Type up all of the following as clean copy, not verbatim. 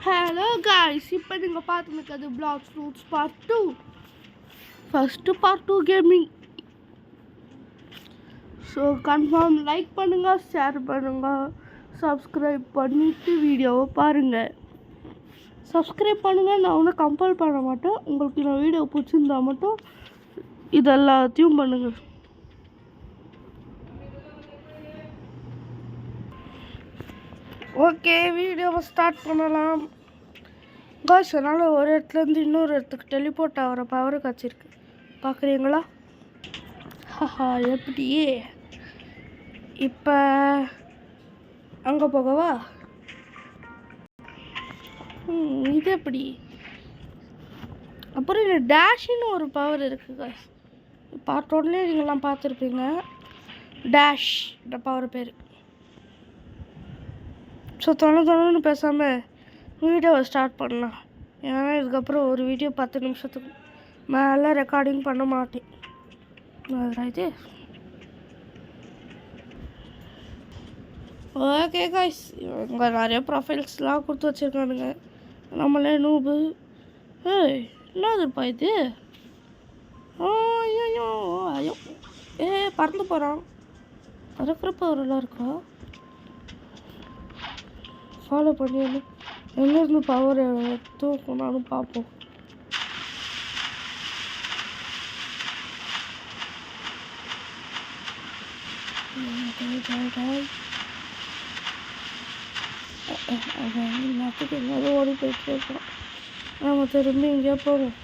Hello guys, இப்போ நீங்கள் பார்த்துருக்கிறது Blox Fruits part 2. First part 2 gaming. So confirm like பண்ணுங்கள், ஷேர் பண்ணுங்கள், சப்ஸ்கிரைப் பண்ணிவிட்டு வீடியோவை பாருங்கள். சப்ஸ்கிரைப் பண்ணுங்கள், நான் ஒன்றும் கம்பல் பண்ண மாட்டேன். உங்களுக்கு நான் வீடியோ பிடிச்சிருந்தா மட்டும் இதெல்லாத்தையும் பண்ணுங்கள். ஓகே, வீடியோவை ஸ்டார்ட் பண்ணலாம். காய்ஸ், அதனால் ஒரு இடத்துலேருந்து இன்னொரு இடத்துக்கு டெலிபோர்ட் ஆகிற பவர் காய்ச்சிருக்கு. பார்க்குறீங்களா? ஹஹா, எப்படி? இப்போ அங்கே போகவா? இது எப்படி? அப்புறம் இந்த டேஷ்னு ஒரு பவர் இருக்குது காய்ஸ். பார்ட் ஒன்லேயே நீங்கள்லாம் பார்த்துருப்பீங்க. டேஷ் இந்த பவர் பேர். ஸோ தொண்ணு பேசாமல் வீடியோவை ஸ்டார்ட் பண்ணலாம். ஏன்னா இதுக்கப்புறம் ஒரு வீடியோ 10 நிமிஷத்துக்கு மேலே ரெக்கார்டிங் பண்ண மாட்டேன். இது ஓகே காய்ஸ், இவங்க நிறைய ப்ரொஃபைல்ஸ்லாம் கொடுத்து வச்சுருக்கானுங்க. நம்மளே நூபு. என்னதுப்பா இது? ஐயோ ஐயோ, பறந்து போகிறான். பறக்கிறப்ப அவரெல்லாம் இருக்கா? ஃபாலோ பண்ணி எங்கேருந்து பவர் தூக்கணும்னு பார்ப்போம். எல்லாத்துக்கும் எங்கேயாவது ஓடி போயிட்டு இருக்கோம். நம்ம திரும்பி எங்கேயா போவோம்.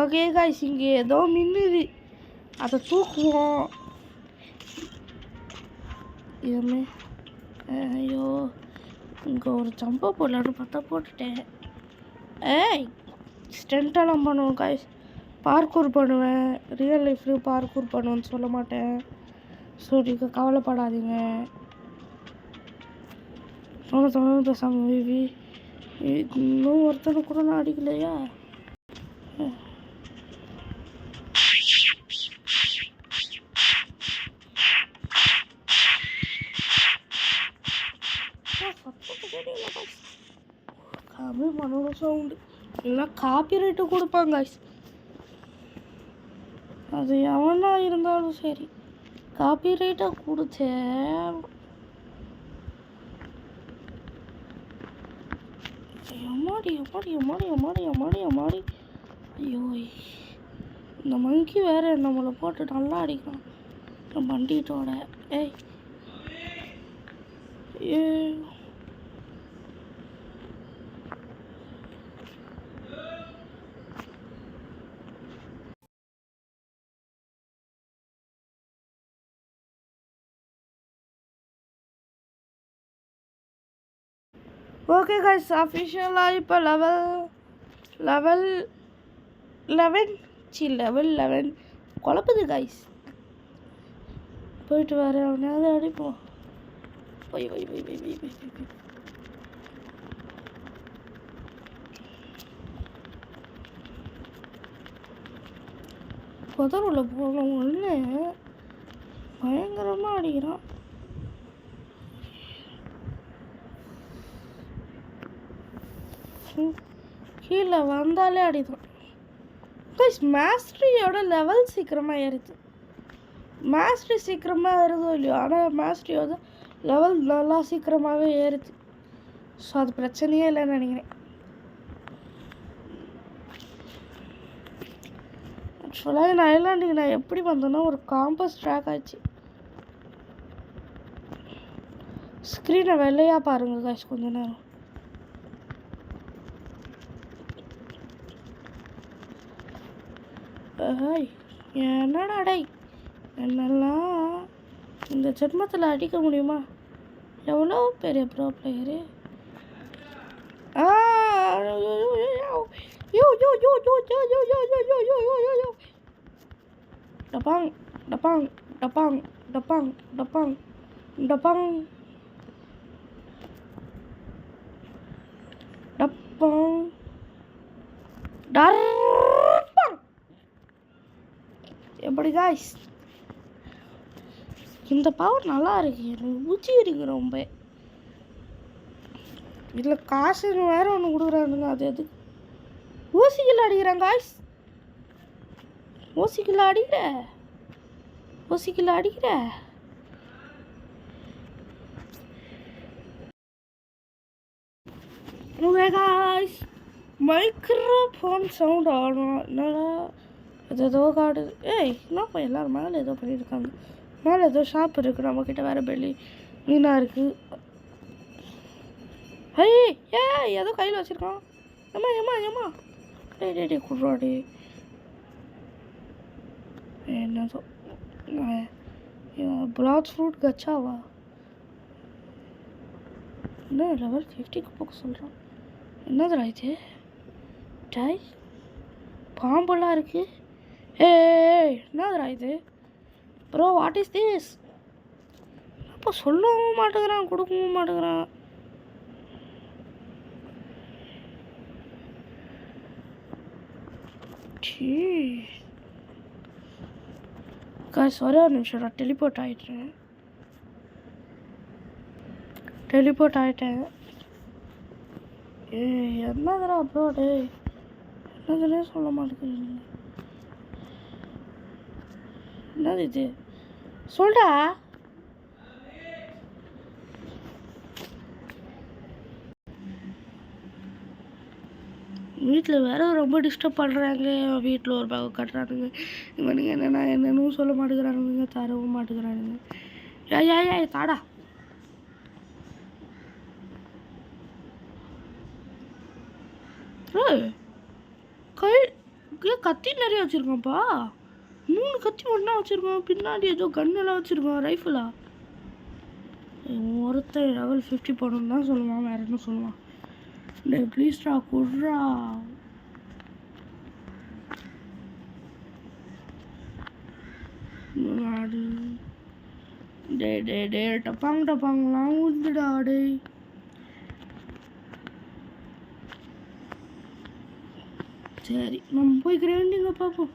ஓகே காய்ஸ், இங்கே ஏதோ மின்னுது, அதை தூக்குவோம். இதுமே ஐயோ, இங்கே ஒரு ஜம்பை போடலான்னு பார்த்தா போட்டுட்டேன். ஸ்டென்ட்டெல்லாம் பண்ணுவேன் காய்ஸ். பார்க்கூர் பண்ணுவேன். ரியல் லைஃப்லேயும் பார்க்கூர் பண்ணுவேன்னு சொல்ல மாட்டேன். ஸோ நீங்கள் கவலைப்படாதீங்க. தொண்ணு பேசாமல் பேபி. இன்னும் ஒருத்தனை கூட நான் அடிக்கலையா? தமிழ் மனோட சவுண்டு இல்லைன்னா காப்பிரைட்டு கொடுப்பாங்க. அது எவனா இருந்தாலும் சரி, காப்பிரைட்டாக கொடுத்தேன். எம்மாடி எம்மாடி எம்மாடி எம்மாடி எம்மாடி எம்மாடி. ஐயோ, இந்த மங்கி வேறு நம்மளை போட்டு நல்லா அடிக்கலாம். இந்த பண்டிட்டோட ஓகே காய்ஸ், அஃபிஷியலாக இப்போ லெவல் 11 குழப்புது காய்ஸ். போயிட்டு வர அவனாவது அடிப்போம். புதருள்ள போகணும் ஒன்று பயங்கரமாக அடிக்கிறான். கீழே வந்தாலே அடிதான். மாஸ்டரியோட லெவல் சீக்கிரமாக ஏறுது. மாஸ்டரி சீக்கிரமாக ஏறுதோ இல்லையோ, ஆனால் மாஸ்டரியோட லெவல் நல்லா சீக்கிரமாகவே ஏறுது. ஸோ அது பிரச்சனையே இல்லைன்னு நினைக்கிறேன். ஆக்சுவலாக நான் ஐலாண்டுக்கு நான் எப்படி வந்தேன்னா ஒரு காம்பஸ் ட்ராக் ஆச்சு. ஸ்க்ரீனை வெள்ளையாக பாருங்கள் காய்ஸ் கொஞ்ச நேரம். என்னடா டை, என்னெல்லாம் இந்த ஜென்மத்தில் அடிக்க முடியுமா? எவ்வளோ பெரிய ப்ரோ பிளேயரு. டப்பாங் டப்பாங் டப்பாங் டப்பாங் டப்பாங் டப்பாங் டப்பாங் டர் அப்படி காய்ஸ் இந்த பவர் நல்லா இருக்கு. எனக்கு பூச்சி இருக்கு ரொம்ப. இதில் காசு வேற ஒன்று கொடுக்குறானுங்க. அது எது ஊசிக்கில் அடிக்கிறாங்க காய்ஸ். ஊசிக்கில் அடிக்கிற ஓகே காய்ஸ் மைக்ரோஃபோன் சவுண்ட் ஆடும். என்னடா அது ஏதோ காடு. என்னப்பா எல்லோரும் மேலே ஏதோ பண்ணியிருக்காங்க. மேலே ஏதோ ஷாப் இருக்குது. நம்மக்கிட்ட வேறு பெல்லி மீனாக இருக்குது. ஏதோ கையில் வச்சுருக்கான். ஏம்மா டே குர்ராடி என்னதோ பிளாக் ஃப்ரூட் கச்சாவா என்ன லெவல் 50க்கு போக சொல்கிறான். என்னதுடா இது டாய் பாம்பெல்லாம் இருக்குது. என்னதுடா இது ப்ரோ வாட் இஸ் திஸ்? அப்போ சொல்லவும் மாட்டேங்கிறான் கொடுக்கவும் மாட்டேங்கிறான். காய்ஸ் ஒரே ஒரு நிமிஷம் நான் டெலிபோர்ட் ஆகிட்டேன். என்னதுடா ப்ரோ டே என்னதுன்னே சொல்ல மாட்டேங்கிறீங்க. என்னது இது சொல்டா. வீட்டில் வேற ரொம்ப டிஸ்டர்ப் பண்ணுறாங்க. வீட்டில் ஒரு பேக் கட்டுறானுங்க. இவனுங்க என்னன்னு சொல்ல மாட்டேங்கிறானுங்க. தரவும் மாட்டேங்கிறானுங்க. ஏய் தாடா கை கத்தி நிறைய வச்சுருக்கான்ப்பா. 3 கத்தி ஒன்றா வச்சுருக்கான். பின்னாடி ஏதோ கன்னெல்லாம் வச்சுருக்கான். ரைஃபிளா ஒருத்தர் லெவல் 50 போடணும்னு தான் சொல்லுவான். வேறு என்ன சொல்லுவான்? டே ப்ளீஸ்டா குட்ரா. டே டப்பாங்கலாம் ஊதுடா டே. சரி நம்ம போய் கிரைண்டிங்க பார்ப்போம்.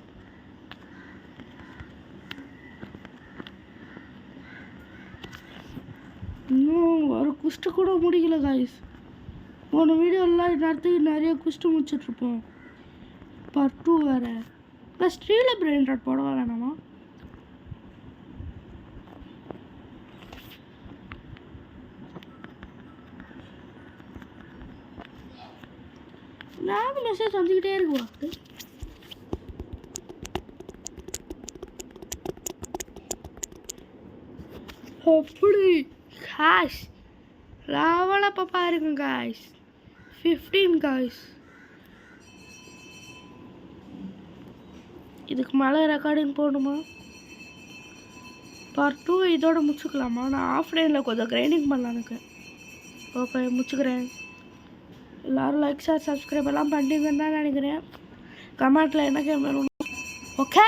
இன்னும் ஒரு குஸ்ட்டு கூட முடிக்கல காய்ஸ். போன வீடியோலாம் நேரத்துக்கு நிறைய குஸ்ட்டு முடிச்சிட்ருப்போம். பார்ட் 2 வேறு ப்ளஸ் 3ல் பிரெயின் ராட் போட வேணாமா? நானும் மெசேஜ் வந்துக்கிட்டே இருக்குவா. அப்படி காய்ஸ் லெவலப்போ பாருங்க காய்ஸ் 15 காய்ஸ். இதுக்கு மேலே ரெக்கார்டிங் போடணுமா? பார்ட் 2 இதோட முடிச்சுக்கலாமா? நான் ஆஃப்லைனில் கொஞ்சம் கிரைண்டிங் பண்ணலான்னு. ஓகே முடிச்சுக்கிறேன். எல்லோரும் லைக் ஷேர் சப்ஸ்கிரைப் எல்லாம் பண்ணிங்கன்னு தான் நினைக்கிறேன். கமெண்ட்டில் என்ன கேம் வேணும். ஓகே.